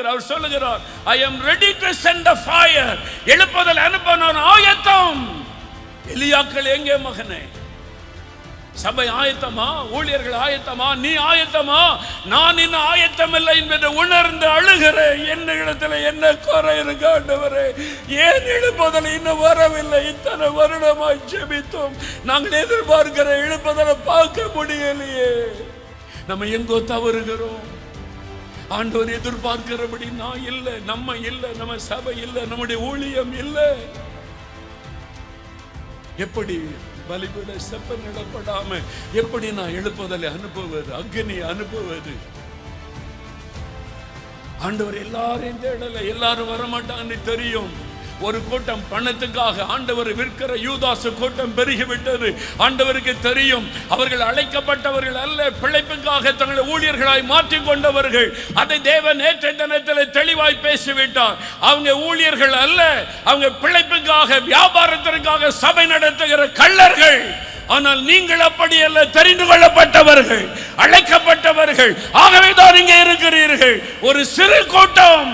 அவர் சொல்லுகிறார், I am ready to send a fire. எழுப்புதல் அனுப்ப நான் ஆயத்தம். எலியாக்கள் எங்கே மகனே? சபை ஆயத்தமா? ஊழியர்கள் ஆயத்தமா? நீ ஆயத்தமா? நான் இன்னும் ஆயத்தம் இல்லை என்பதை உணர்ந்து அழுகிறேன். என்ன இடத்துல என்ன குறை இருக்கு ஆண்டவரே? ஏன் எழுப்புதல் இன்னும் வரவில்லை? இத்தனை வருடமாய் ஜெபித்தோம், நாங்கள் எதிர்பார்க்கிற எழுப்புதலை பார்க்க முடியலையே. நம்ம எங்கோ தவறுகிறோம். ஆண்டவர் எதிர்பார்க்கிறபடி நான் இல்லை, நம்ம இல்லை, நம்ம சபை இல்லை, நம்முடைய ஊழியம் இல்லை. எப்படி பலிபீட செப்பனிடப்படாம எப்படி நான் எழுப்புதலை அனுப்புவது, அக்னி அனுப்புவது? ஆண்டவர் எல்லாரையும் தேடல, எல்லாரும் வரமாட்டான்னு தெரியும். ஒரு கூட்டம் பணத்துக்காக ஆண்டவர் விற்கிற யூதாசு கூட்டம் பெருகிவிட்டது. ஆண்டவருக்கு தெரியும், அவர்கள் அழைக்கப்பட்டவர்கள் அல்ல, பிழைப்புக்காக தங்களை ஊழியர்களாய் மாற்றிக் கொண்டவர்கள். அதை தேவன் நேற்றைய தினத்தில் தெளிவாய் பேசிவிட்டார். அவங்க ஊழியர்கள் அல்ல, அவங்க பிழைப்புக்காக வியாபாரத்திற்காக சபை நடத்துகிற கள்ளர்கள். ஆனால் நீங்கள் அப்படி அல்ல, தெரிந்து கொள்ளப்பட்டவர்கள், அழைக்கப்பட்டவர்கள். ஆகவே தான் இங்கே இருக்கிறீர்கள். ஒரு சிறு கூட்டம்